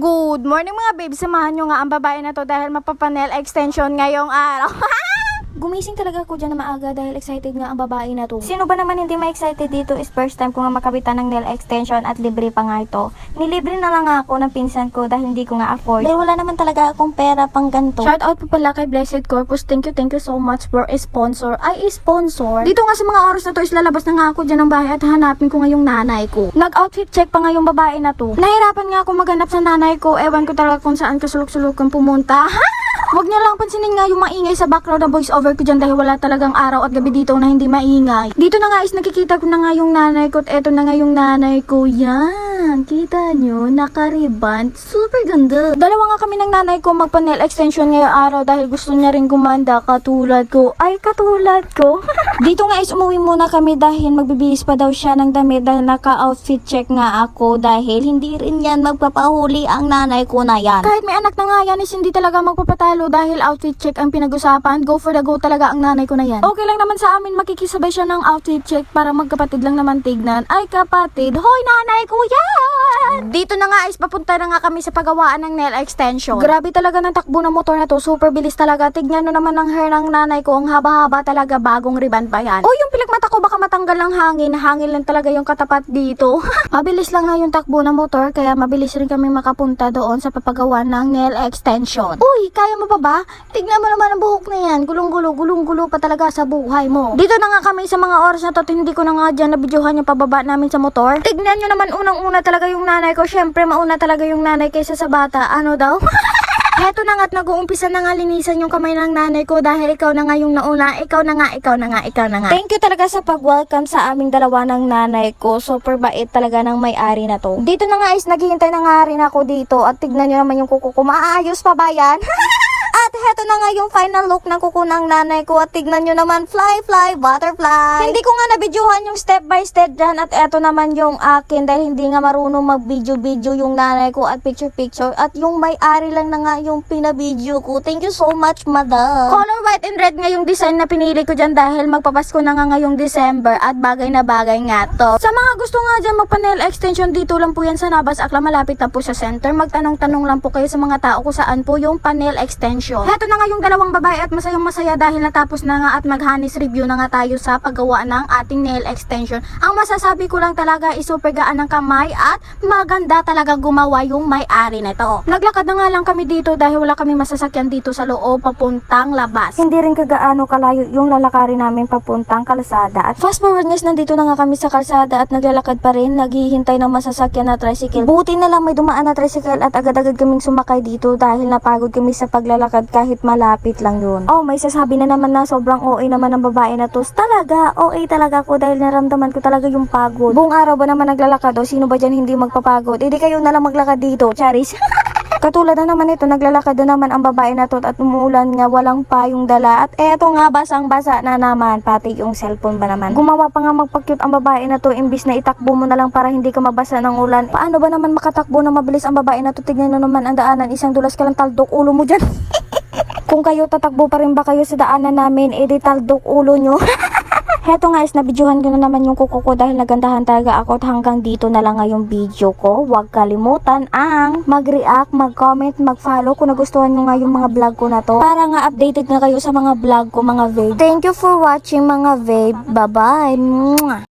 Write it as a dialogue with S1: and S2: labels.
S1: Good morning mga babe, samahan nyo nga ang babae na to dahil mapapanel extension ngayong araw. Gumising talaga ako dyan na maaga dahil excited nga ang babae na to. Sino ba naman hindi ma-excited dito? Is first time ko nga makabitan ng nail extension at libre pa nga ito. Nilibre na lang ako ng pinsan ko dahil hindi ko nga afford. Dahil wala naman talaga akong pera pang ganito. Shout out po pala kay Blessed Corpus. Thank you so much for a sponsor. Sponsor. Dito nga sa mga oras na to is lalabas na nga ako dyan ng bahay at hanapin ko nga yung nanay ko. Nag-outfit check pa nga yung babae na to. Nahirapan nga ako maghanap sa nanay ko. Ewan ko talaga kung saan kasulok-sulukan pumunta. Huwag niya lang pansinin nga yung maingay sa background na voice over ko dyan dahil wala talagang araw at gabi dito na hindi maingay. Dito na nga is nakikita ko na nga yung nanay ko at eto na nga yung nanay ko. Yan, kita nyo, nakariband. Super ganda. Dalawa nga kami ng nanay ko magpa-nail extension ngayong araw dahil gusto niya rin gumanda katulad ko. Ay, katulad ko. Dito nga is umuwi muna kami dahil magbibihis pa daw siya ng damit dahil naka-outfit check nga ako dahil hindi rin yan magpapahuli ang nanay ko na yan. Kahit may anak na nga yan is hindi talaga magpapatalo dahil outfit check ang pinag-usapan. Go for the go talaga ang nanay ko na yan. Okay lang naman sa amin makikisabay siya ng outfit check para magkapatid lang naman tignan. Ay kapatid, hoy nanay ko yan! Dito na nga is papunta na nga kami sa paggawaan ng nail extension. Grabe talaga ng takbo ng motor na to. Super bilis talaga. Tignan nyo naman ang hair ng nanay ko. Ang haba-haba talaga, bagong ribbon pa yan. Oh, yung pilagmata ko baka matanggal ng hangin. Hangin lang talaga yung katapat dito. Mabilis lang nga yung takbo ng motor kaya mabilis rin kami makapunta doon sa papagawa ng nail extension. Uy, kaya mo pa ba? Tignan mo naman ang buhok na yan. Gulong-gulo pa talaga sa buhay mo. Dito na nga kami sa mga oras na to. Hindi ko na nga dyan nabidyohan yung pababa namin sa motor. Tignan nyo naman unang-una talaga yung nanay ko. Syempre mauna talaga yung nanay kaysa sa bata. Ano daw? Heto na nga at nag-uumpisa na nga linisan yung kamay ng nanay ko dahil ikaw na nga yung nauna. Ikaw na nga. Thank you talaga sa pag-welcome sa aming dalawa ng nanay ko. Super bait talaga ng may-ari na to. Dito na nga is naghihintay na nga rin ako dito at tignan nyo naman yung kuko ko. Maayos pa ba yan? At heto na nga yung final look ng kuko ng nanay ko at tignan nyo naman, fly, butterfly. Hindi ko nga nabidyohan yung step by step dyan at eto naman yung akin dahil hindi nga marunong mag-video yung nanay ko at picture at yung may-ari lang na nga yung pinabidyo ko. Thank you so much, madam. Color white and red nga yung design na pinili ko dyan dahil magpapasko na nga ngayong December at bagay na bagay nga to. Sa mga gusto nga dyan magpa-nail extension, dito lang po yan sa Nabas Akla, malapit na po sa center. Magtanong-tanong lang po kayo sa mga tao kung saan po yung pa-nail extension. Heto na nga yung dalawang babae at masayang-masaya dahil natapos na nga at mag-honest review na nga tayo sa paggawa ng ating nail extension. Ang masasabi ko lang talaga is super gaan ng kamay at maganda talaga gumawa yung may-ari nito. Naglakad na nga lang kami dito dahil wala kami masasakyan dito sa loob papuntang labas. Hindi rin kagaano kalayo yung lalakarin namin papuntang kalsada. At fast forward guys, nandito na nga kami sa kalsada at naglalakad pa rin, naghihintay ng masasakyan na tricycle. Buti na lang may dumaan na tricycle at agad-agad kaming sumakay dito dahil napagod kami sa paglalakad kahit malapit lang yun. Oh, may sasabi na naman na sobrang OA naman ng babae na to. Talaga, OA talaga ako dahil naramdaman ko talaga yung pagod. Buong araw ba naman naglalakad o sino ba dyan hindi magpapagod? Hindi kayo na lang maglakad dito, Charis. Katulad na naman ito, naglalakad na naman ang babae na to at umuulan nga, walang payong dala. At eto nga, basang-basa na naman, pati yung cellphone ba naman. Gumawa pa nga magpa-cute ang babae na to, imbis na itakbo mo na lang para hindi ka mabasa ng ulan. Paano ba naman makatakbo na mabilis ang babae na to? Tignan na naman ang daanan, isang dulas ka lang, taldok ulo mo dyan. Kung kayo tatakbo pa rin ba kayo sa daanan namin, edi taldok ulo nyo. Heto nga is nabidyohan ko na naman yung kuko ko dahil nagandahan talaga ako at hanggang dito na lang nga yung video ko. Huwag kalimutan ang mag-react, mag-comment, mag-follow kung nagustuhan nyo nga yung mga vlog ko na to. Para nga updated na kayo sa mga vlog ko mga babe. Thank you for watching mga babe. Bye-bye.